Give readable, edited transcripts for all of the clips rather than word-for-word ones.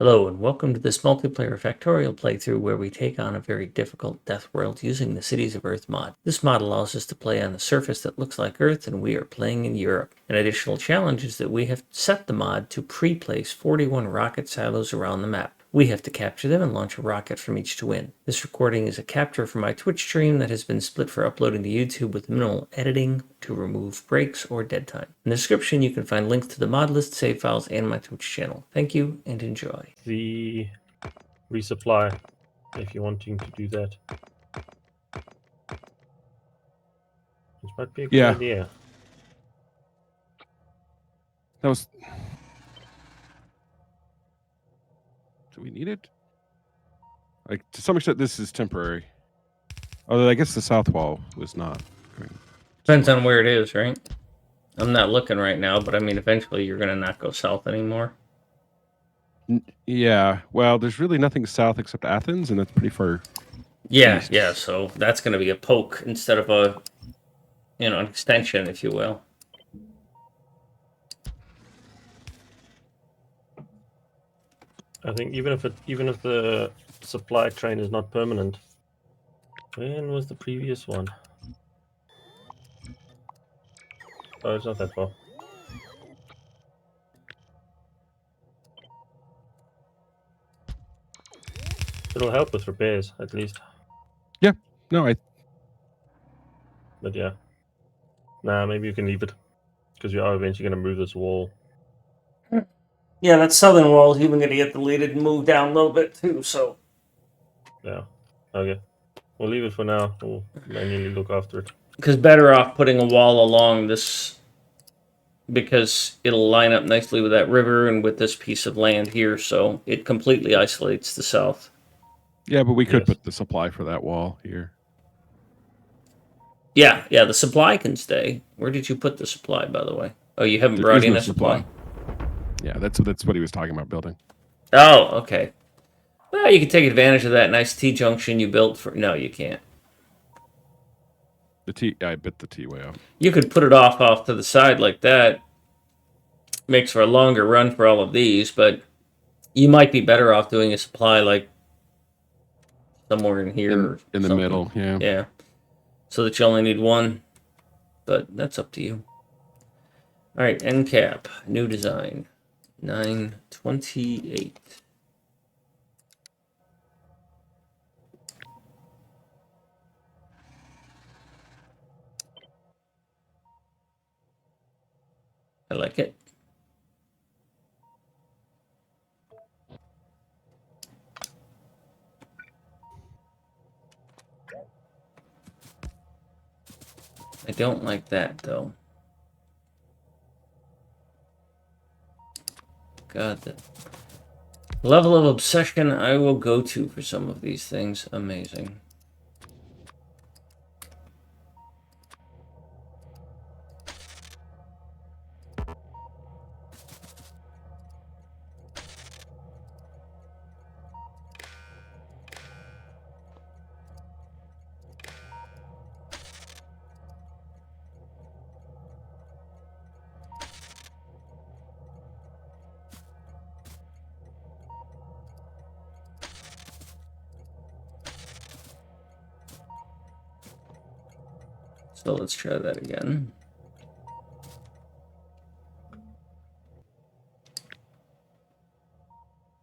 Hello and welcome to this multiplayer factorial playthrough where we take on a very difficult DeathWorld using the Cities of Earth mod. This mod allows us to play on a surface that looks like Earth and we are playing in Europe. An additional challenge is that we have set the mod to pre-place 41 rocket silos around the map. We have to capture them and launch a rocket from each to win. This recording is a capture from my Twitch stream that has been split for uploading to YouTube with minimal editing to remove breaks or dead time. In the description you can find links to the mod list, save files, and my Twitch channel. Thank you and enjoy. The resupply if you're wanting to do that. Which might be a good idea. That was... Do we need it? Like, to some extent, this is temporary. Although I guess the south wall was not. Depends on where it is, right? I'm not looking right now, but I mean, eventually you're going to not go south anymore. Yeah, well, there's really nothing south except Athens, and that's pretty far. Yeah, yeah, so that's going to be a poke instead of a, an extension, if you will. I think even if the supply train is not permanent. When was the previous one? Oh, it's not that far. It'll help with repairs, at least. Yeah, no, But yeah. Nah, maybe you can leave it. Because you are eventually going to move this wall. Yeah, that southern wall is even going to get deleted and moved down a little bit too, so. Yeah. Okay. We'll leave it for now. We'll manually look after it. Because better off putting a wall along this, because it'll line up nicely with that river and with this piece of land here, so it completely isolates the south. Yeah, but we could put the supply for that wall here. Yeah, the supply can stay. Where did you put the supply, by the way? Oh, you haven't brought in a supply? Yeah, that's what he was talking about building. Oh, okay. Well, you can take advantage of that nice T-junction you built for... No, you can't. I bit the T way up. You could put it off to the side like that. Makes for a longer run for all of these, but you might be better off doing a supply like somewhere in here. In the middle, yeah. Yeah. So that you only need one. But that's up to you. All right, end cap. New design. 928. I like it. I don't like that, though. God, the level of obsession I will go to for some of these things. Amazing. So let's try that again.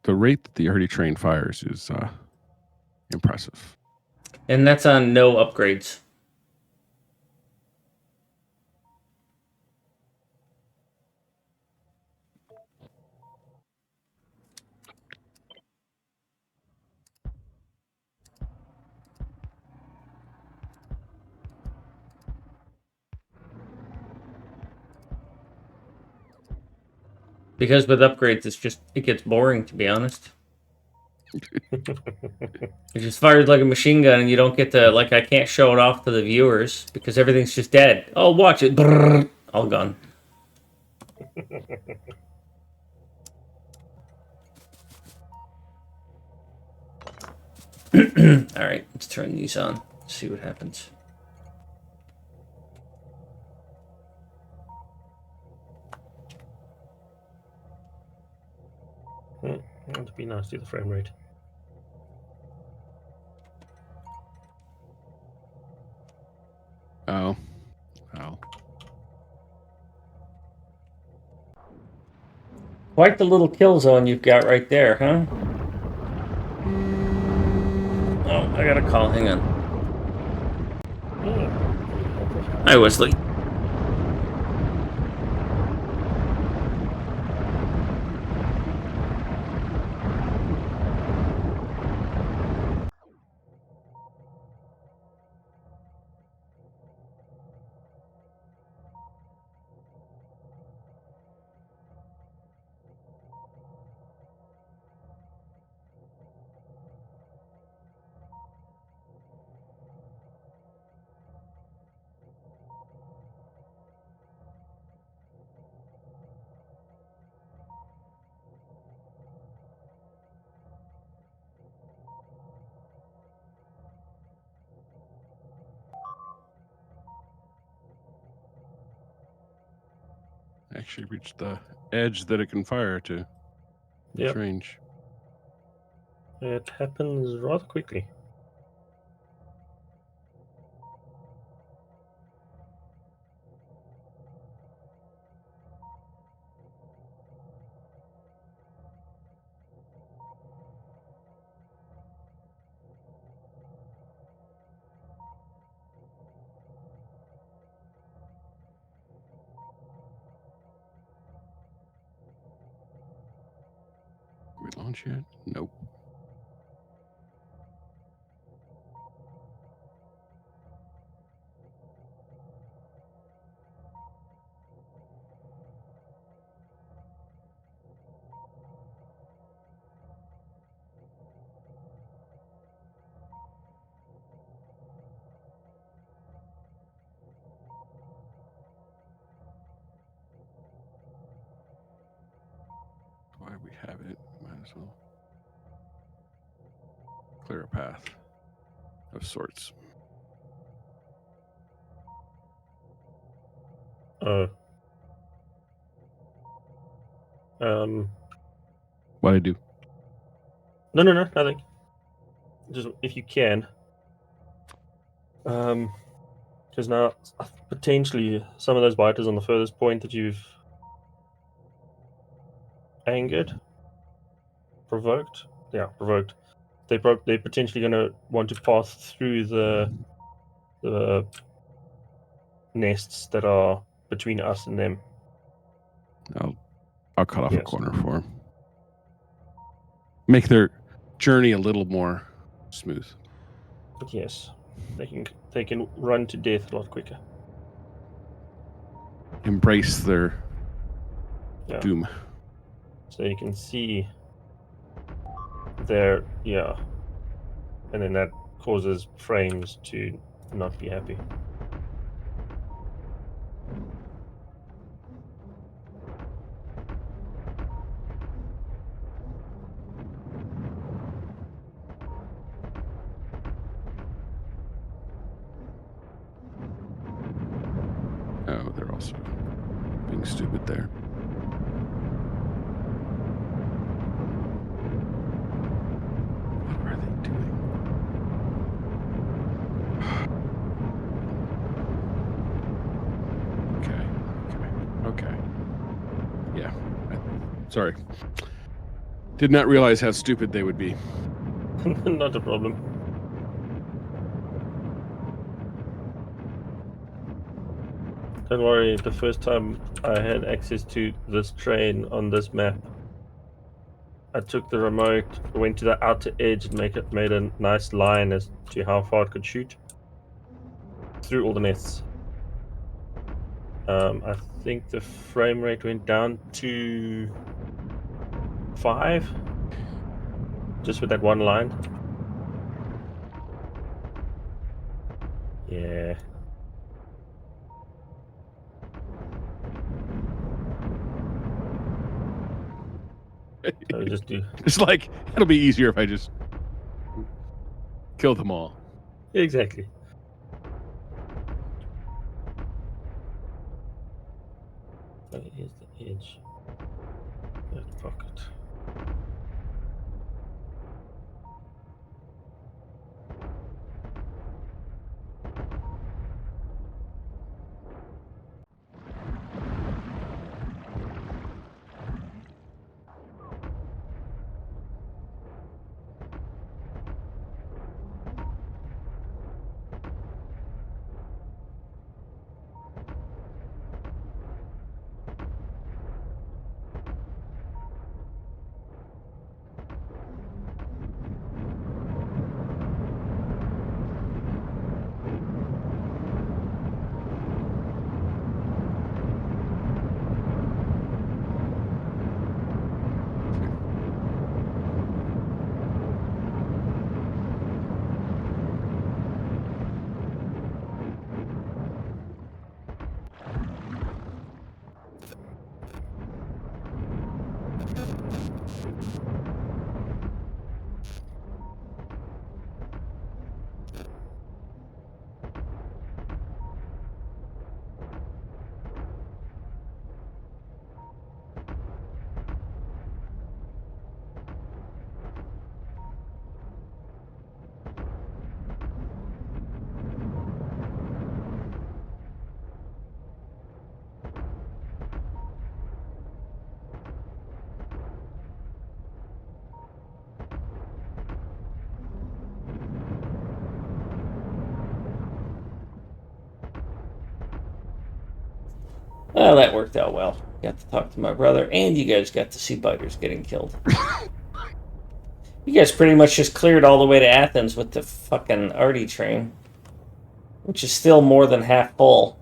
The rate that the early train fires is impressive. And that's on no upgrades. Because with upgrades, it gets boring, to be honest. It just fires like a machine gun, and you don't get to, like, I can't show it off to the viewers because everything's just dead. Oh, watch it. Brrr, all gone. Alright, let's turn these on. See what happens. Won't be now see the frame rate. Oh. Quite the little kill zone you've got right there, huh? Oh, I got a call. Hang on. Hi, Wesley. Actually reached the edge that it can fire to. Yep. Range. It happens rather quickly. Did we launch yet? Nope. Why we have it, might as well clear a path of sorts. What I do? No, nothing. Just if you can. Because now potentially some of those biters on the furthest point that you've angered, provoked. They're potentially going to want to pass through the nests that are between us and them. I'll cut off a Yes. corner for them. Make their journey a little more smooth. But yes, they can run to death a lot quicker. Embrace their Yeah. doom. So you can see their and then that causes frames to not be happy. Oh, they're also being stupid there. What are they doing? Okay. Yeah. Sorry. Did not realize how stupid they would be. Not a problem. Don't worry, the first time I had access to this train on this map, I took the remote, went to the outer edge and made a nice line as to how far it could shoot through all the nests. I think the frame rate went down to 5, just with that one line. Yeah. So we just do It's like, it'll be easier if I just kill them all. exactly. Where is the edge? That pocket. Well, that worked out well. Got to talk to my brother, and you guys got to see biters getting killed. You guys pretty much just cleared all the way to Athens with the fucking Arty train, which is still more than half full.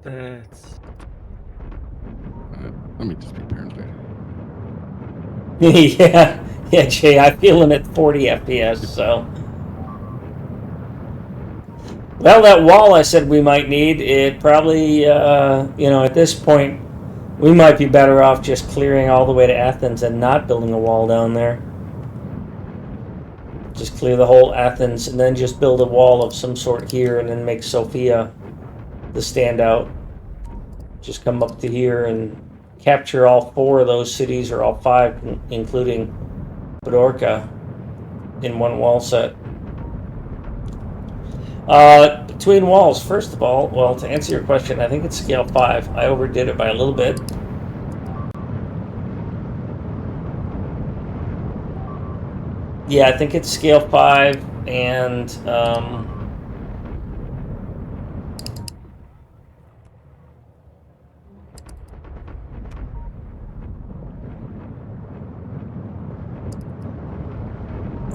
That's... Let me just be paranoid. yeah, Jay, I'm feeling at 40 FPS, so. Well, that wall I said we might need, it probably, at this point, we might be better off just clearing all the way to Athens and not building a wall down there. Just clear the whole Athens and then just build a wall of some sort here and then make Sofia the standout. Just come up to here and capture all 4 of those cities, or all 5, including Bedorka, in one wall set. Between walls, first of all, well, to answer your question, I think it's scale 5. I overdid it by a little bit. Yeah, I think it's scale 5, and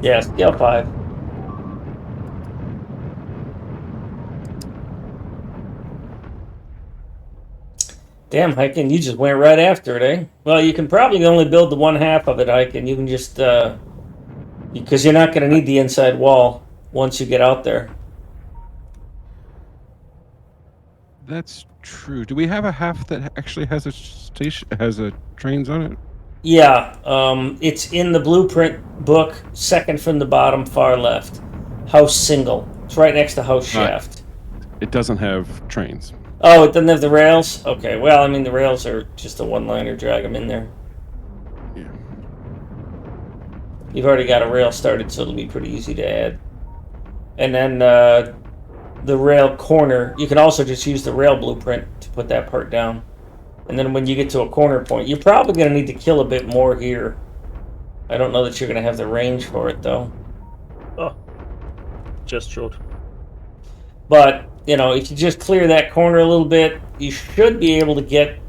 yeah, scale 5. Damn, Hyken, you just went right after it, eh? Well, you can probably only build the one half of it, Hyken. You can just, because you're not going to need the inside wall once you get out there. That's true. Do we have a half that actually has a station, has a trains on it? Yeah, it's in the blueprint book, second from the bottom, far left. House single. It's right next to house shaft. It doesn't have trains. Oh, it doesn't have the rails? Okay, well, I mean, the rails are just a one-liner, drag them in there. Yeah. You've already got a rail started, so it'll be pretty easy to add. And then the rail corner, you can also just use the rail blueprint to put that part down. And then when you get to a corner point, you're probably going to need to kill a bit more here. I don't know that you're going to have the range for it, though. Oh, just short. But, if you just clear that corner a little bit, you should be able to get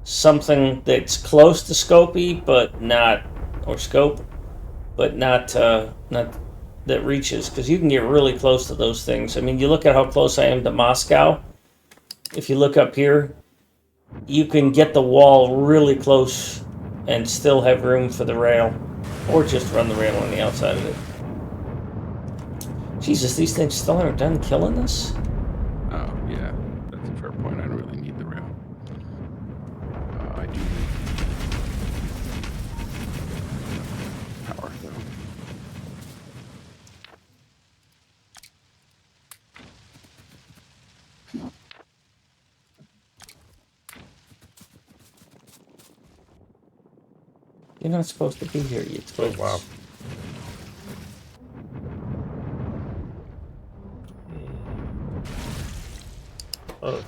something that's close to Scopy, but not, or Scope, but not that reaches, because you can get really close to those things. I mean, you look at how close I am to Moscow. If you look up here, you can get the wall really close and still have room for the rail, or just run the rail on the outside of it. Jesus, these things still aren't done killing us? Oh, yeah. That's a fair point. I don't really need the rail. I do need power, though. You're not supposed to be here, you twits. Oh, wow. Oh.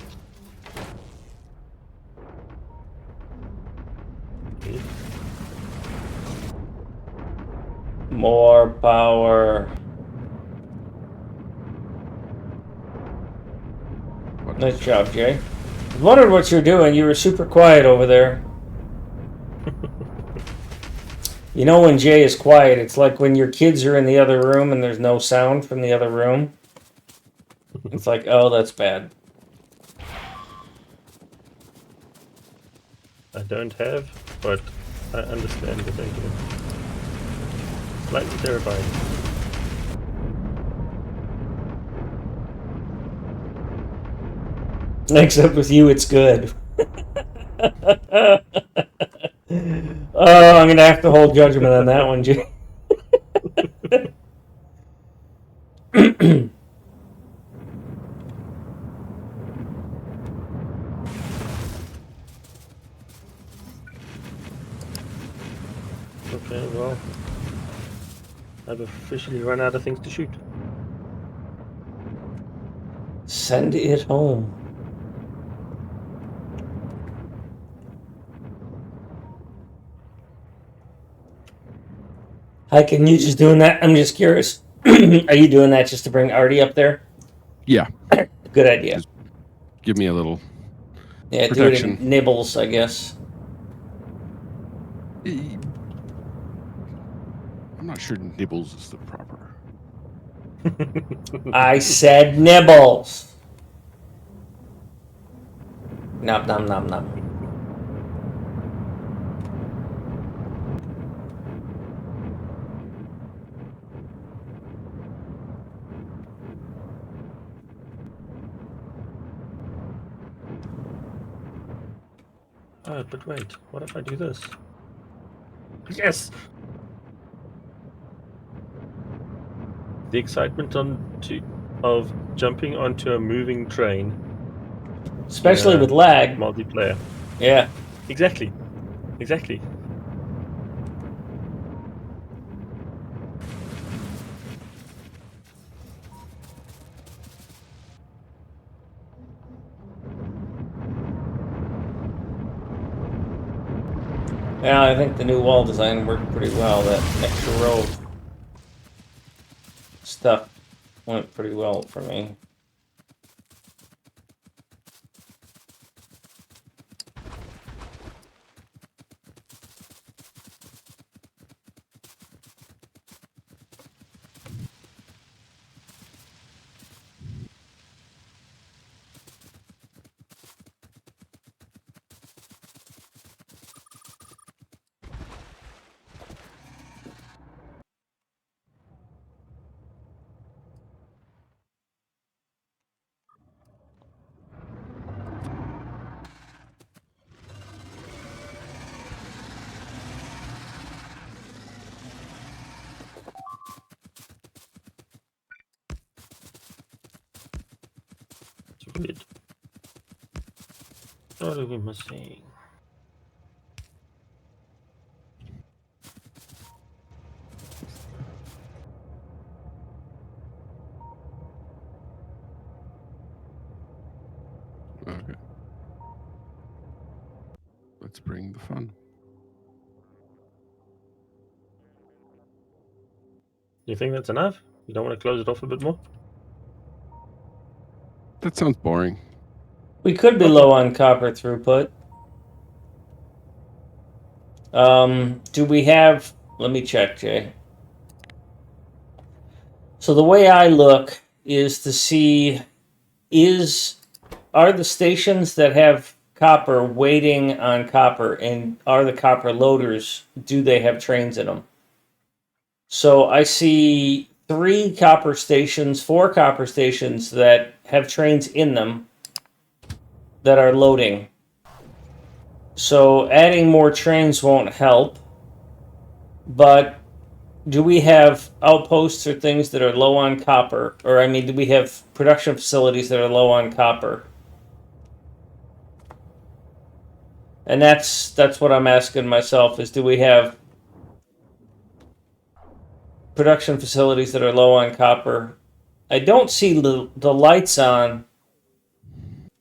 More power. Nice job, Jay. I was wondering what you're doing. You were super quiet over there. When Jay is quiet, it's like when your kids are in the other room and there's no sound from the other room. It's like, oh, that's bad. I don't have, but I understand the thinking. Slightly terrifying. Except with you, it's good. Oh, I'm going to have to hold judgment on that one, Jay. Okay, well, I've officially run out of things to shoot. Send it home. Hi, can you just doing that? I'm just curious. Are you doing that just to bring Artie up there? Yeah. Good idea. Just give me a little. Yeah, protection. do it in nibbles, I guess. I'm not sure nibbles is the proper. I said nibbles. Nom nom nom nom. Oh, but wait, what if I do this? Yes! The excitement of jumping onto a moving train. Especially with lag. Multiplayer. Yeah. Exactly. Exactly. Yeah, I think the new wall design worked pretty well. That extra row of stuff went pretty well for me. It's weird. What are we missing? Okay. Let's bring the fun. You think that's enough? You don't want to close it off a bit more? That sounds boring. We could be low on copper throughput. Do we have... Let me check, Jay. So the way I look is to see are the stations that have copper waiting on copper, and are the copper loaders, do they have trains in them? So I see 4 copper stations that have trains in them that are loading. So adding more trains won't help, but do we have outposts or things that are low on copper? Or, I mean, do we have production facilities that are low on copper? And that's what I'm asking myself, is do we have production facilities that are low on copper? I don't see the lights on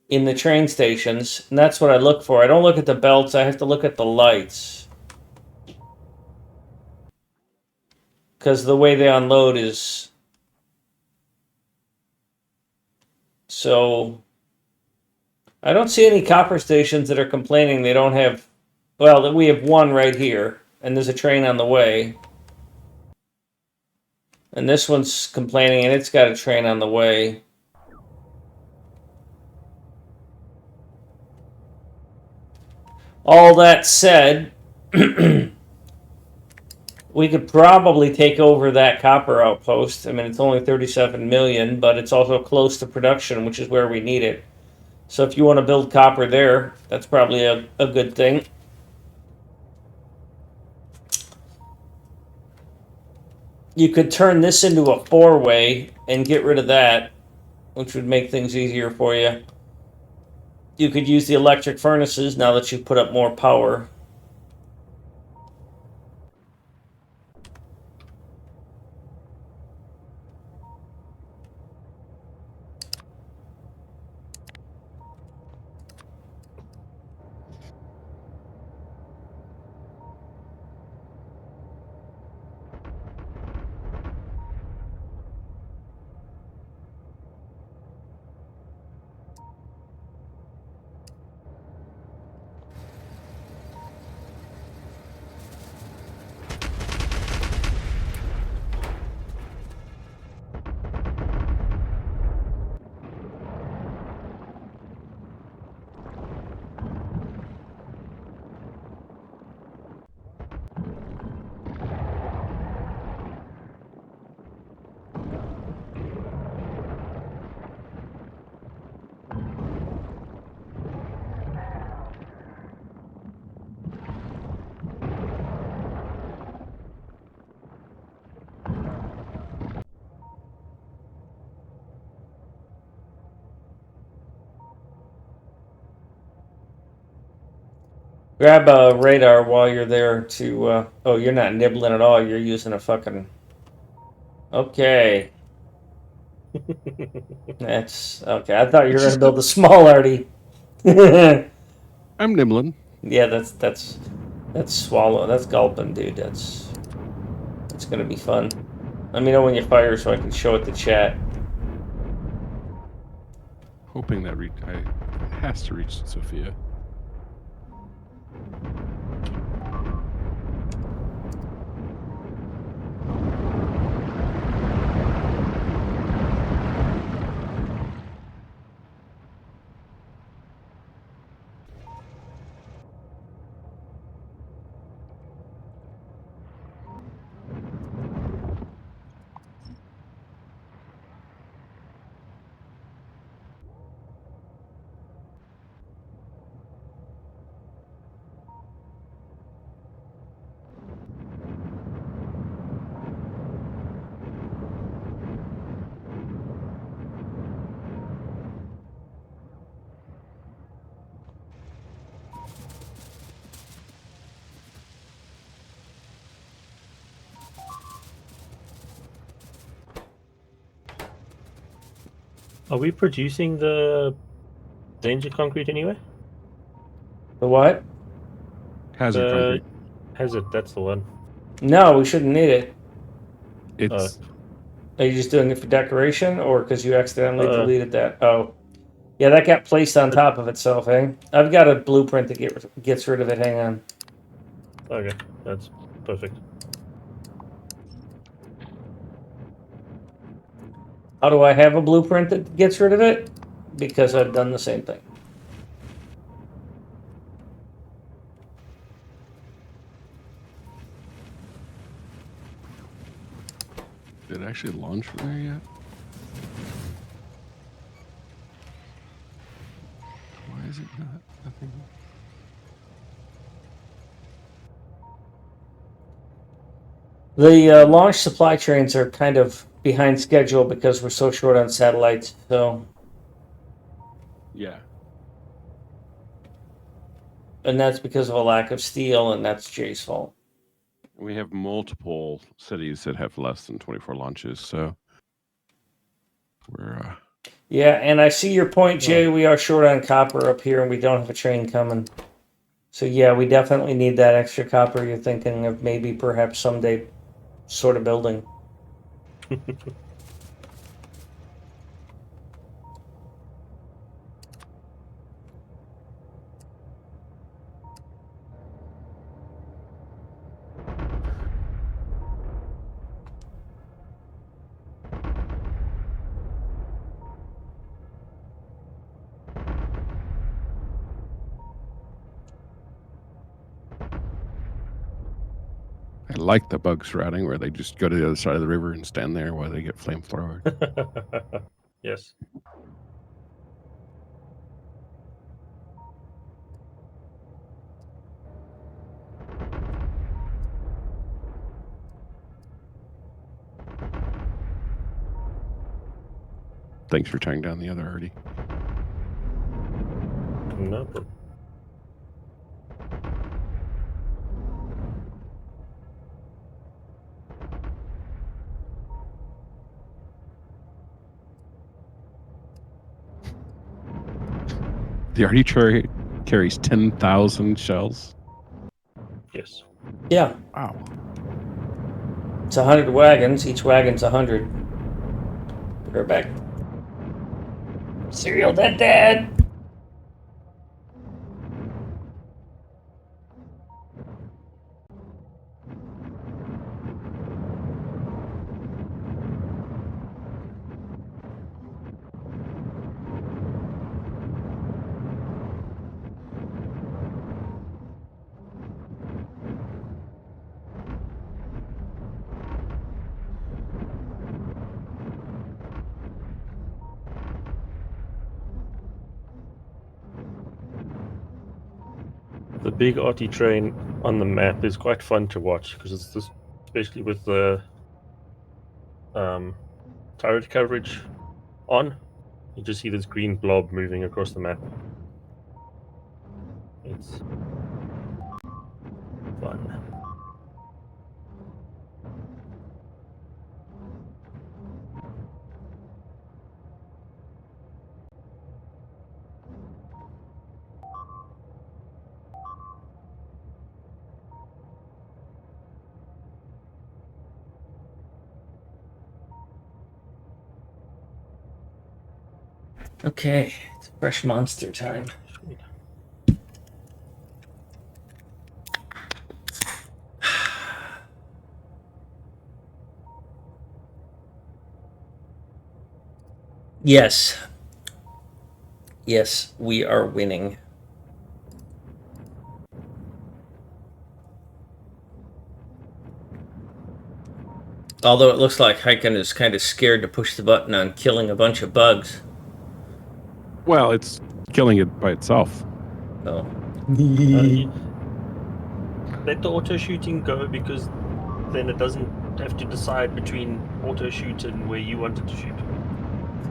in the train stations, and that's what I look for. I don't look at the belts, I have to look at the lights. Because the way they unload is... So... I don't see any copper stations that are complaining they don't have... Well, we have one right here, and there's a train on the way. And this one's complaining, and it's got a train on the way. All that said, we could probably take over that copper outpost. I mean, it's only 37 million, but it's also close to production, which is where we need it. So if you want to build copper there, that's probably a good thing. You could turn this into a 4-way and get rid of that, which would make things easier for you. You could use the electric furnaces now that you've put up more power. Grab a radar while you're there to. Oh, you're not nibbling at all. You're using a fucking. Okay. That's okay. I thought you were It's gonna just build a small arty. Yeah, I'm nibbling. that's swallow. That's gulping, dude. That's gonna be fun. Let me know when you fire so I can show it to chat. Hoping that it has to reach Sophia. Are we producing the danger concrete anyway? The what? Hazard concrete. Hazard, that's the one. No, we shouldn't need it. It's Are you just doing it for decoration, or because you accidentally Uh, deleted that? Oh, yeah, that got placed on top of itself, eh? I've got a blueprint that gets rid of it. Hang on. Okay, that's perfect. How do I have a blueprint that gets rid of it? Because I've done the same thing. did it actually launch from there yet? Why is it not? Nothing. The launch supply trains are kind of behind schedule because we're so short on satellites. So, Yeah. and that's because of a lack of steel, and that's Jay's fault. We have multiple cities that have less than 24 launches, so we're Yeah, and I see your point, Jay. We are short on copper up here, and we don't have a train coming. So yeah, we definitely need that extra copper. You're thinking of maybe perhaps someday sort of building. I like the bugs routing where they just go to the other side of the river and stand there while they get flamethrowered. Yes. Thanks for tying down the other Artie. No problem. The Artie carries 10,000 shells. Yes. Yeah, Wow. it's 100 wagons. Each wagon's 100. We're back. Serial Dad. The big Arty train on the map is quite fun to watch because it's this, especially with the turret coverage on. You just see this green blob moving across the map. It's one. Okay, it's fresh monster time. Sweet. Yes. Yes, we are winning. Although it looks like Hyken is kind of scared to push the button on killing a bunch of bugs. Well, it's killing it by itself. Oh. Let the auto shooting go, because then it doesn't have to decide between auto shoot and where you want it to shoot.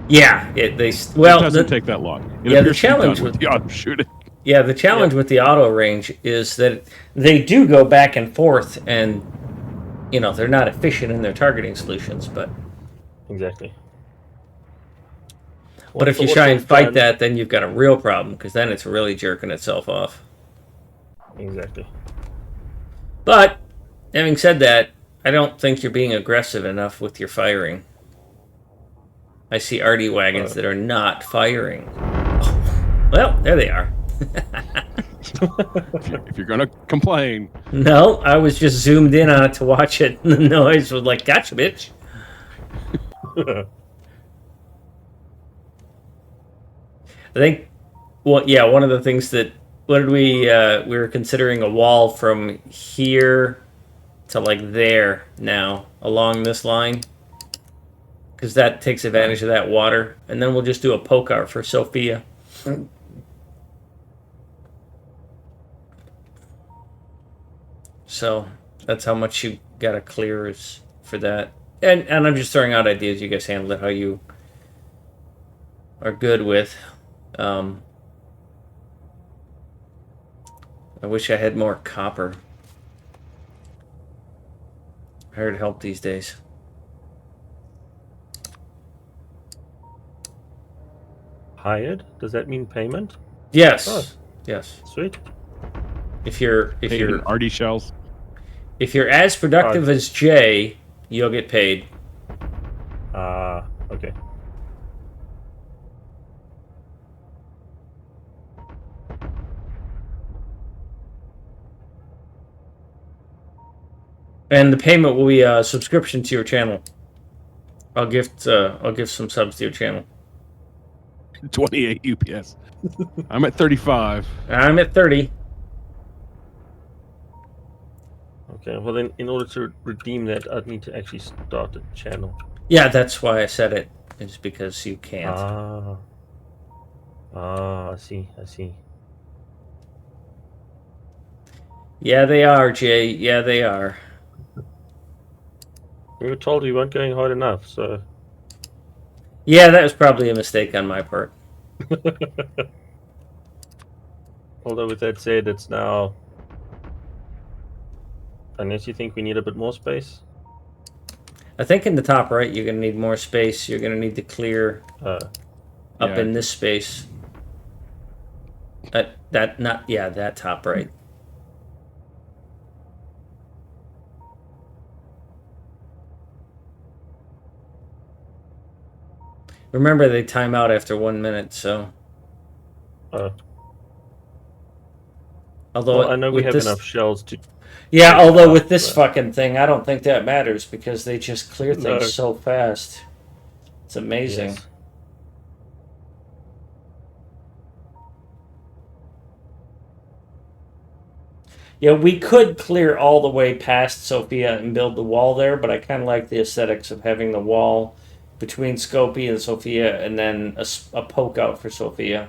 Yeah, it It well doesn't take that long. It yeah, the appears to be done challenge with with the auto shooting. yeah, the challenge with the auto range is that they do go back and forth, and you know they're not efficient in their targeting solutions. But Exactly. if you try and fight that, then you've got a real problem, because then it's really jerking itself off. Exactly. But having said that, I don't think you're being aggressive enough with your firing. I see RD wagons that are not firing. Oh, well, there they are. If you're going to complain. No, I was just zoomed in on it to watch it, and the noise was like, gotcha, bitch. I think, well, yeah, one of the things that, what did we were considering a wall from here to like there now, along this line. Because that takes advantage of that water. And then we'll just do a poke out for Sophia. So that's how much you gotta clear is for that. And I'm just throwing out ideas. You guys handle it how you are good with. I wish I had more copper. I heard help these days. Hired? Does that mean payment? Yes. Oh. Yes. Sweet. If you're RD shells. if you're as productive as Jay, you'll get paid. Okay. And the payment will be a subscription to your channel. I'll give some subs to your channel. 28 UPS. I'm at 35. I'm at 30. Okay, well then, in order to redeem that, I'd need to actually start a channel. Yeah, that's why I said it. It's because you can't. I see. Yeah, they are, Jay. Yeah, they are. We were told we weren't going hard enough, so... Yeah, that was probably a mistake on my part. Although with that said, it's now... Unless you think we need a bit more space? I think in the top right, you're going to need more space. You're going to need to clear up in this space. That top right. Remember, they time out after 1 minute, so... Although well, I know we have enough shells to... Yeah, although with this fucking thing, I don't think that matters, because they just clear things so fast. It's amazing. Yes. Yeah, we could clear all the way past Sophia and build the wall there, but I kind of like the aesthetics of having the wall between Scopy and Sophia, and then a poke out for Sophia.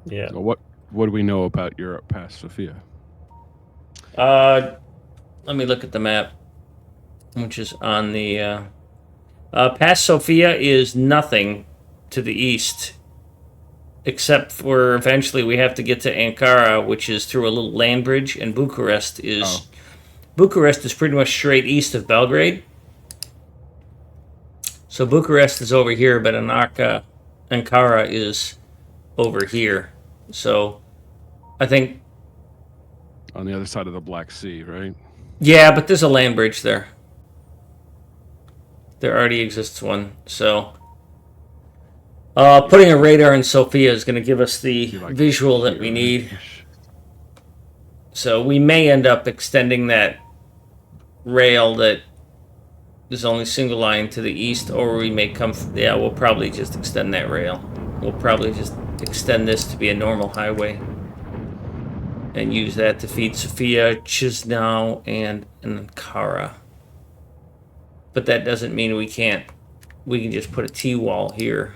Yeah. So what do we know about Europe past Sophia? Let me look at the map, which is on the... past Sophia is nothing to the east. except for eventually we have to get to Ankara, which is through a little land bridge, and Bucharest is pretty much straight east of Belgrade. So Bucharest is over here, but Ankara is over here. So I think, on the other side of the Black Sea, right? yeah, but there's a land bridge there. There already exists one. So putting a radar in Sofia is going to give us the visual that we need. So we may end up extending that rail that is only single line to the east, or we may come. Yeah, we'll probably just extend that rail. We'll probably just extend this to be a normal highway and use that to feed Sofia, Chisinau, and Ankara. But that doesn't mean we can't. We can just put a T-wall here.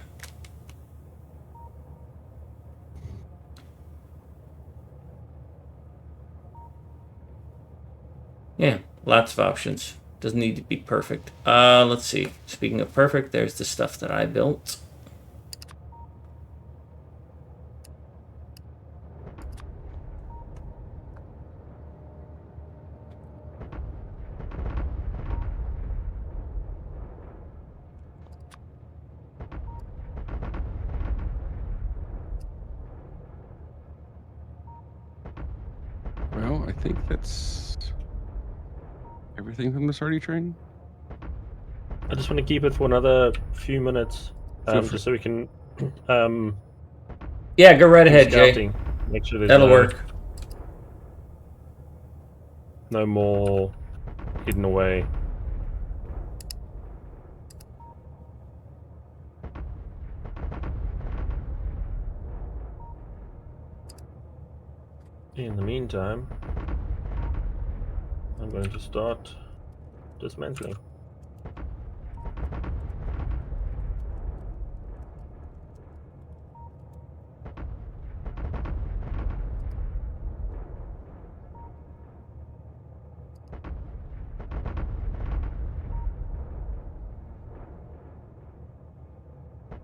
Yeah, lots of options. Doesn't need to be perfect. Let's see. Speaking of perfect, there's the stuff that I built. Well, I think that's everything from the Sardi train. I just want to keep it for another few minutes, just so we can. Yeah, go right ahead, Jay. Scouting. Make sure there's That'll work. No more hidden away. In the meantime, I'm going to start dismantling.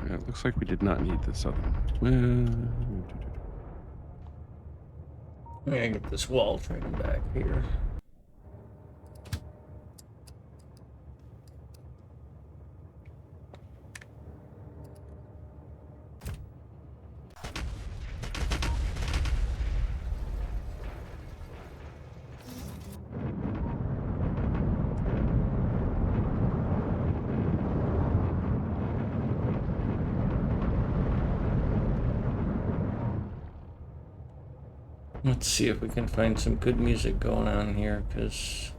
Yeah, it looks like we did not need this other one. I'm gonna get this wall train back here. Let's see if we can find some good music going on here, because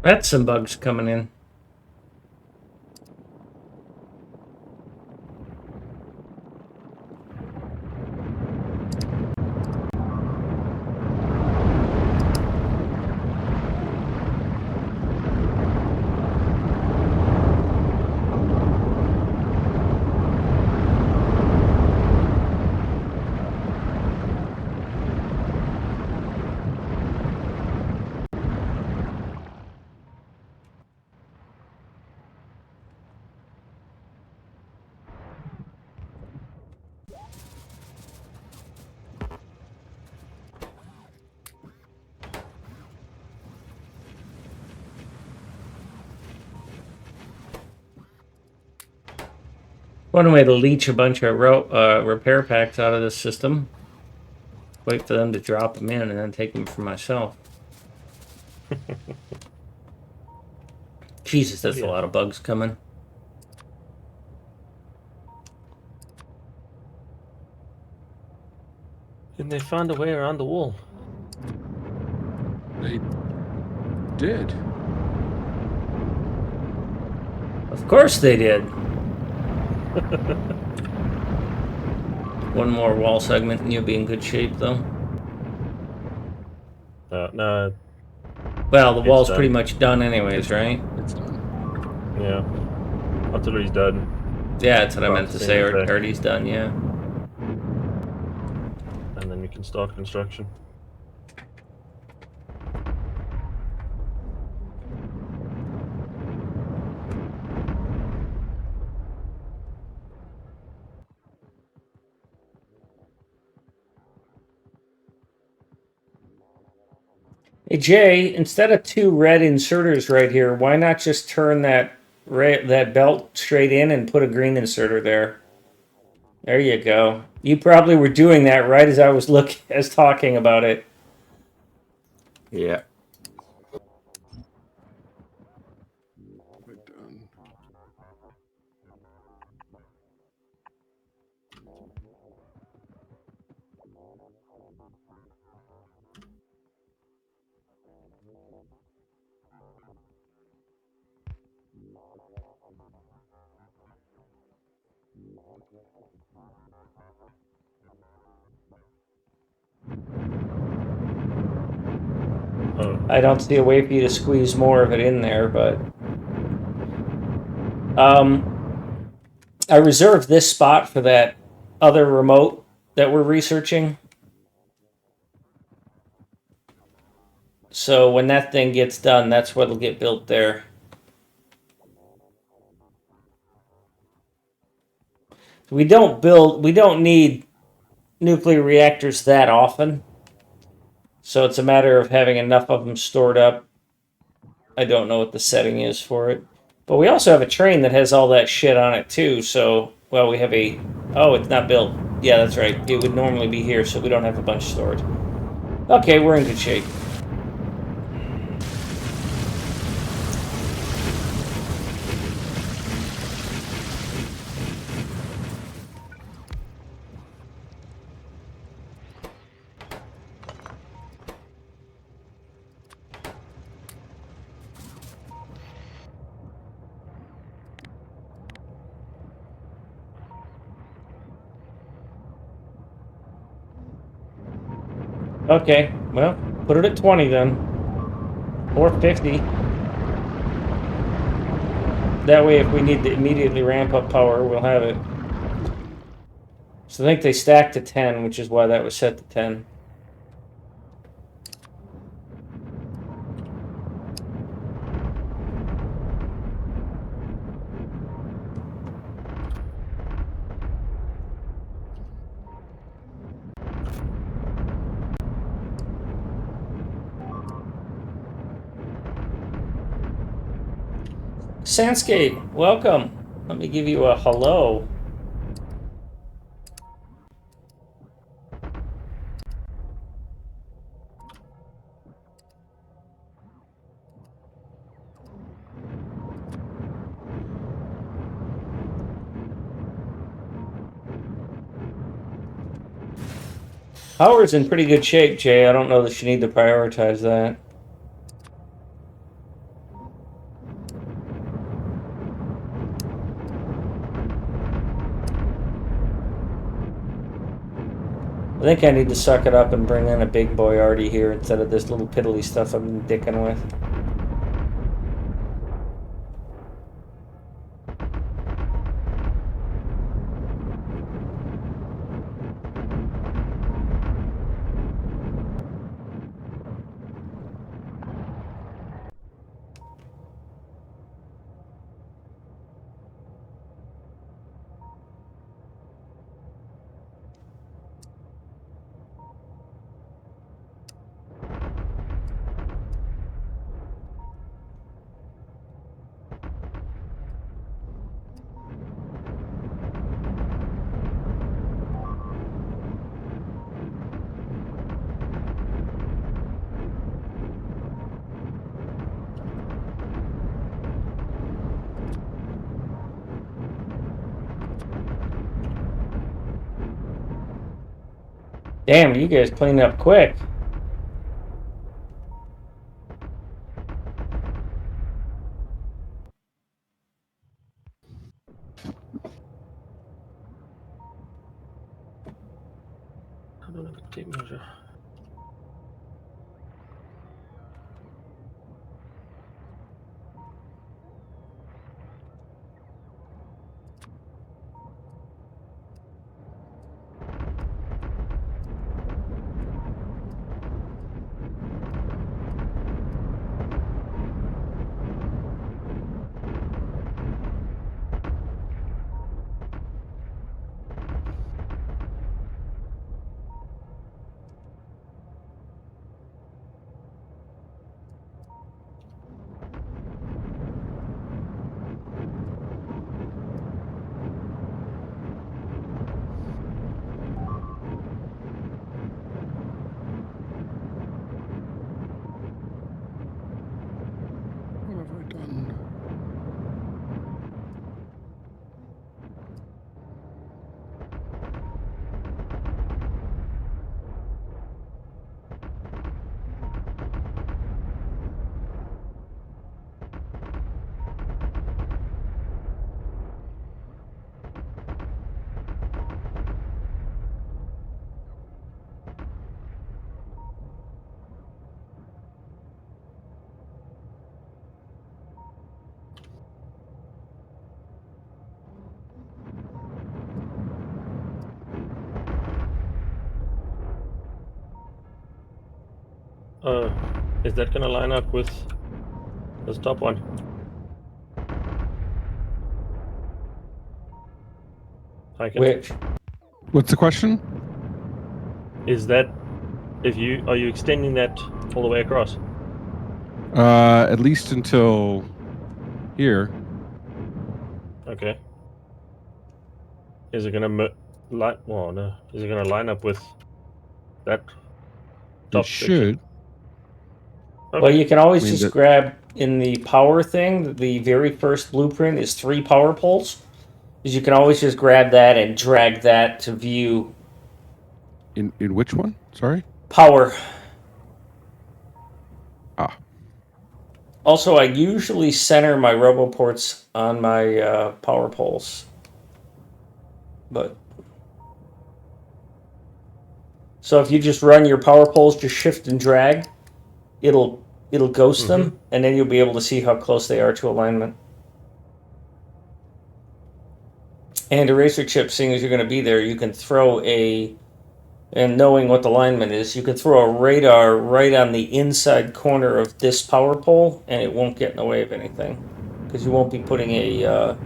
that's some bugs coming in. One way to leech a bunch of repair packs out of this system. Wait for them to drop them in and then take them for myself. Jesus, that's a lot of bugs coming. And they found a way around the wall. They did. Of course they did. One more wall segment and you'll be in good shape, though. No. Well, the wall's done. pretty much done anyways, right? It's done. Yeah. Artillery's done. Yeah, that's what I About meant the to same say. as that. Artillery's done, yeah. And then we can start construction. Hey, Jay, instead of 2 red inserters right here, why not just turn that belt straight in and put a green inserter there? There you go. You probably were doing that right as I was talking about it. Yeah. We're done. I don't see a way for you to squeeze more of it in there, but I reserved this spot for that other remote that we're researching. So when that thing gets done, that's what'll get built there. We don't need nuclear reactors that often. So it's a matter of having enough of them stored up. I don't know what the setting is for it. But we also have a train that has all that shit on it too, so, well, we have a... Oh, it's not built. Yeah, that's right. It would normally be here, so we don't have a bunch stored. Okay, we're in good shape. Okay, well, put it at 20 then. Or 50. That way, if we need to immediately ramp up power, we'll have it. So I think they stacked to 10, which is why that was set to 10. Sandscape, welcome. Let me give you a hello. Power's in pretty good shape, Jay. I don't know that you need to prioritize that. I think I need to suck it up and bring in a big boy Artie here instead of this little piddly stuff I've been dicking with. Damn, you guys cleaned up quick. I don't have a tape measure. What have I done? Is that gonna line up with this top one? Which? What's the question? Is that are you extending that all the way across? At least until here. Okay. Is it gonna Well, no. Is it gonna line up with that top It should. Okay. Well, you can always I mean, just grab in the power thing. The very first blueprint is 3 power poles. Is you can always just grab that and drag that to view In which one? Sorry. power. Ah. Also, I usually center my roboports on my power poles, but so if you just run your power poles, just shift and drag, it'll ghost them, and then you'll be able to see how close they are to alignment. And eraser chip, seeing as you're going to be there, you can throw and knowing what the alignment is, you can throw a radar right on the inside corner of this power pole, and it won't get in the way of anything, because you won't be putting a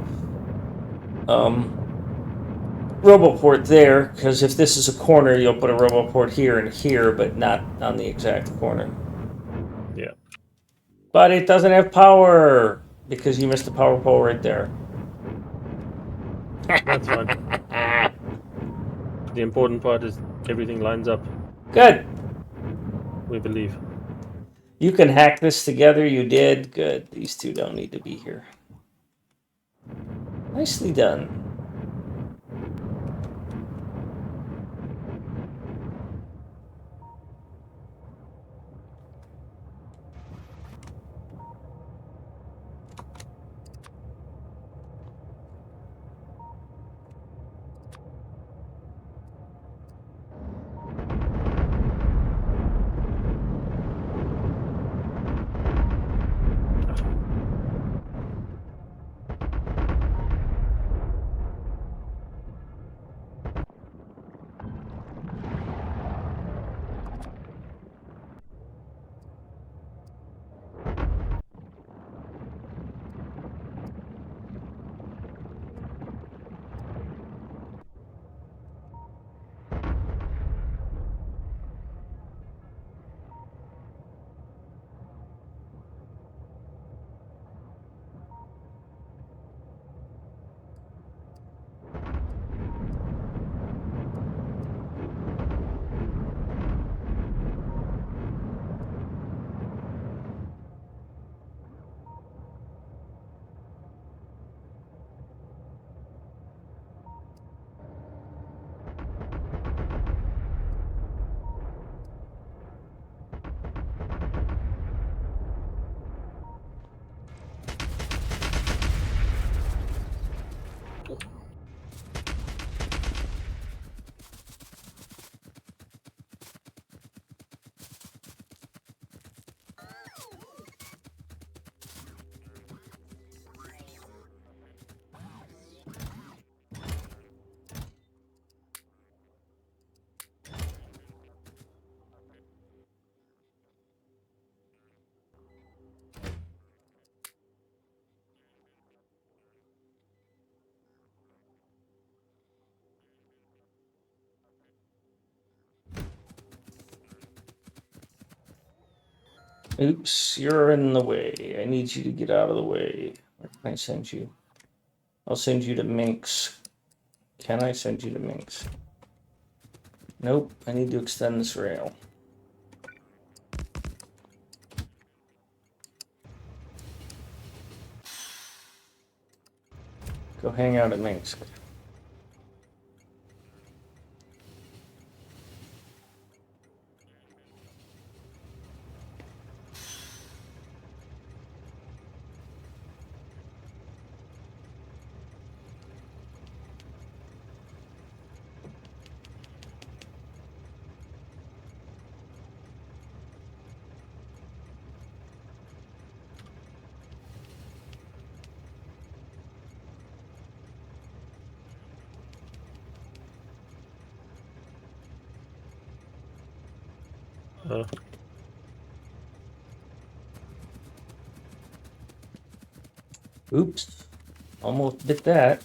roboport there, because if this is a corner, you'll put a roboport here and here, but not on the exact corner. Yeah. But it doesn't have power, because you missed the power pole right there. That's fine. The important part is everything lines up, Good. we believe. You can hack this together. You did. Good. These two don't need to be here. Nicely done. Oops, you're in the way. I need you to get out of the way. Where can I send you? I'll send you to Minx. Can I send you to Minx? Nope, I need to extend this rail. Go hang out at Minx. Uh, Oops, almost bit that.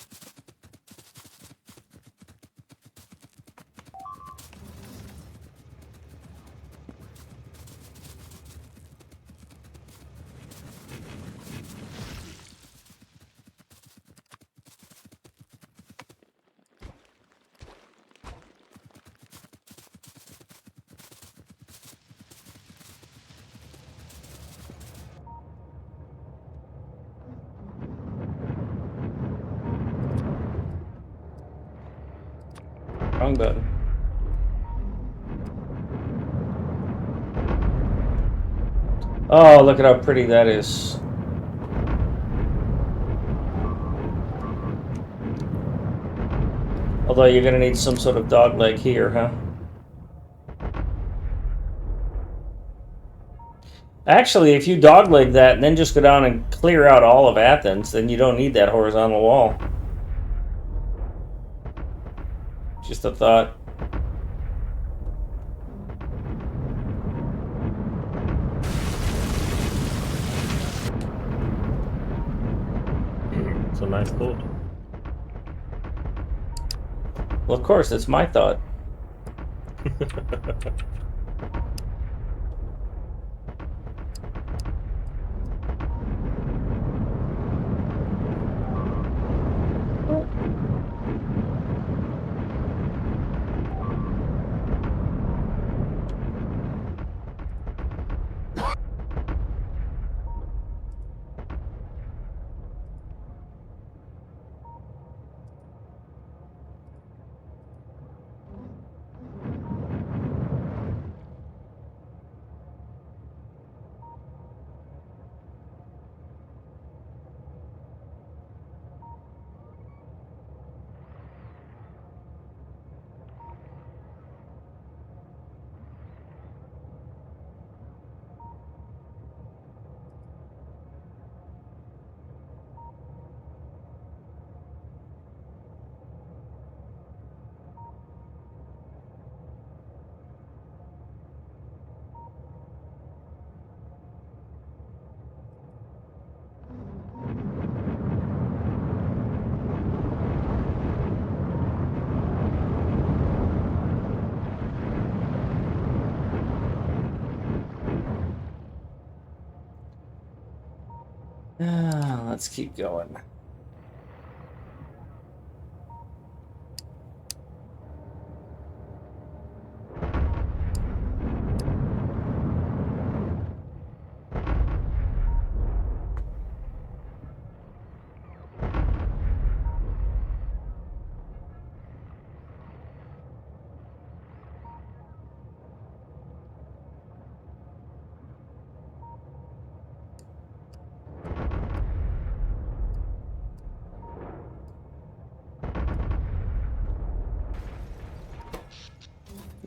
Wrong button. Oh, look at how pretty that is. Although you're gonna need some sort of dog leg here, huh? Actually, if you dogleg that and then just go down and clear out all of Athens, then you don't need that horizontal wall. Just a thought. it's a nice thought. Well, of course, it's my thought. Let's keep going.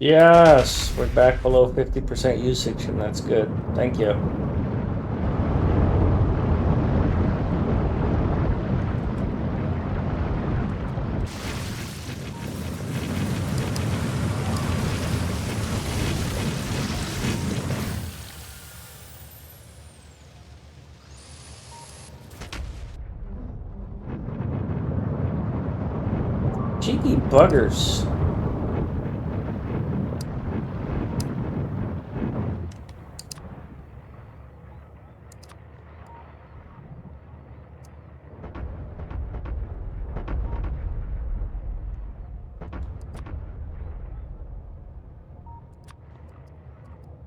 Yes, we're back below 50% usage, and that's good. Thank you. Cheeky buggers.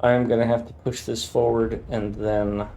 I'm going to have to push this forward and then...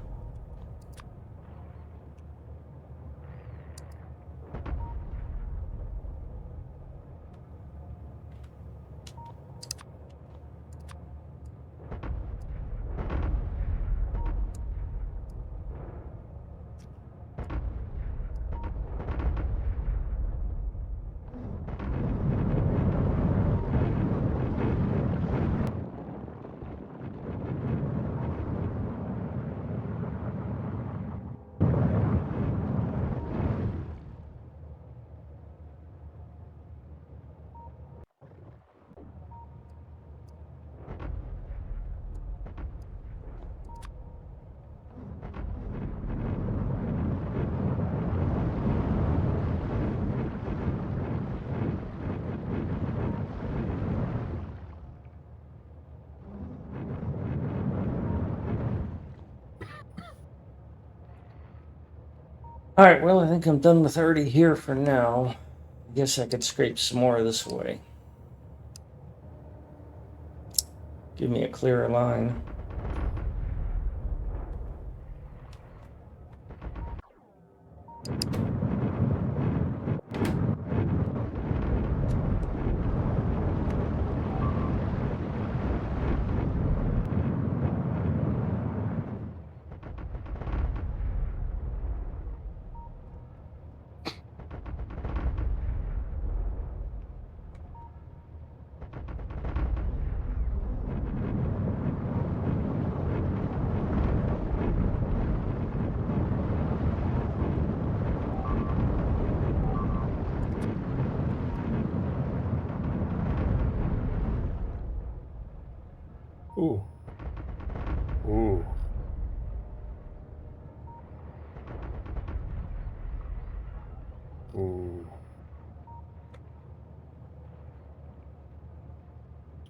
Alright, well, I think I'm done with 30 here for now. I guess I could scrape some more this way. Give me a clearer line. Ooh. Ooh. Ooh.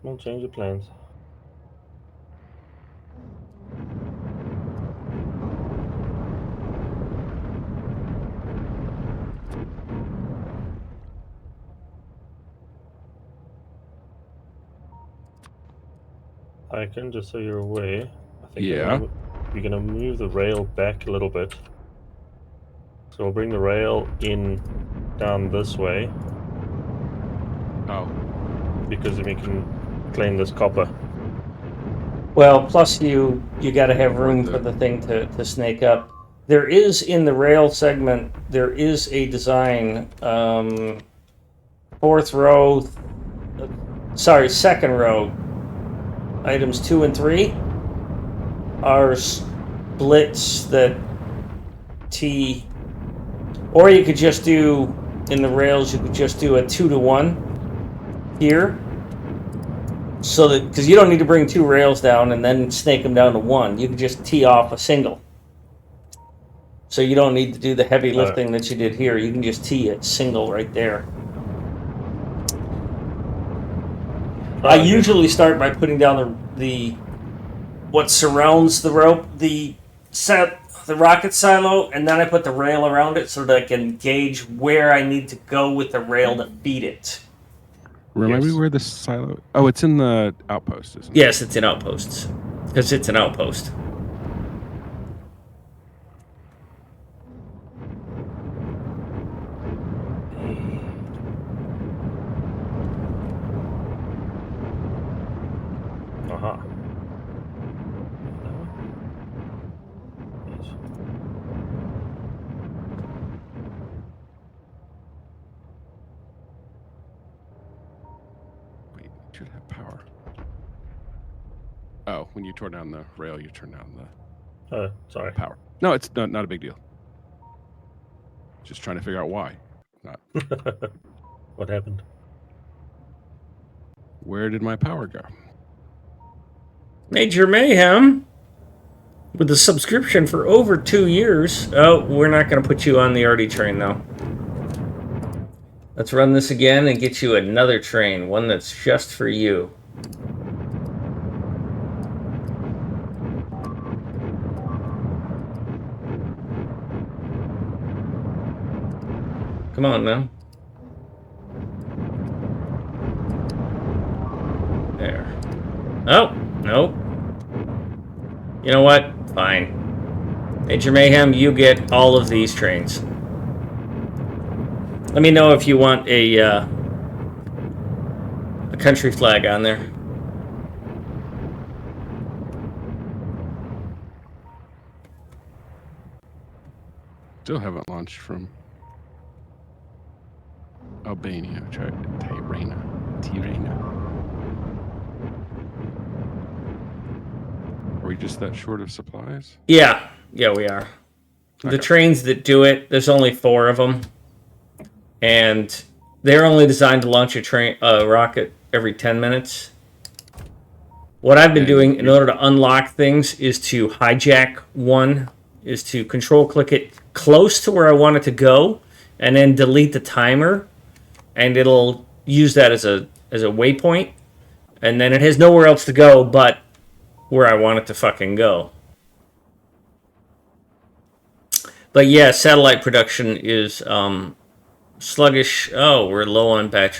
Small change of plans. I can, just so you're aware, I think Yeah. we're gonna move the rail back a little bit. So we'll bring the rail in down this way, Oh. because then we can claim this copper. Well, plus you got to have room Right, for the thing to snake up. There is, in the rail segment, there is a design, fourth row, second row, items 2 and 3 are splits that T, or you could just do, in the rails, you could just do a 2-to-1 here. So that, because you don't need to bring 2 rails down and then snake them down to 1. You can just tee off a single. So you don't need to do the heavy lifting that you did here. You can just tee a single right there. I usually start by putting down the what surrounds the rope, the rocket silo, and then I put the rail around it so that I can gauge where I need to go with the rail to feed it. Remind me where the silo... Oh, it's in the outpost, isn't it? Yes, it's in outposts. Because it's an outpost. Aha. Wait, you should have power. Oh, when you tore down the rail, you turned down the Oh, sorry. power. No, it's not a big deal. Just trying to figure out why. Not What happened? where did my power go? Major Mayhem, with a subscription for over 2 years. Oh, we're not going to put you on the Artie train, though. Let's run this again and get you another train, one that's just for you. Come on, now. There. Oh, nope. You know what? Fine. Major Mayhem, you get all of these trains. Let me know if you want a country flag on there. Still haven't launched from Albania. Try Tirana. Are we just that short of supplies? Yeah, we are. The Okay. trains that do it, there's only 4 of them, and they're only designed to launch a rocket every 10 minutes. What I've been doing in order to unlock things is to hijack one, is to control click it close to where I want it to go, and then delete the timer, and it'll use that as a waypoint, and then it has nowhere else to go but where I want it to fucking go. But yeah, satellite production is sluggish. Oh, we're low on battery.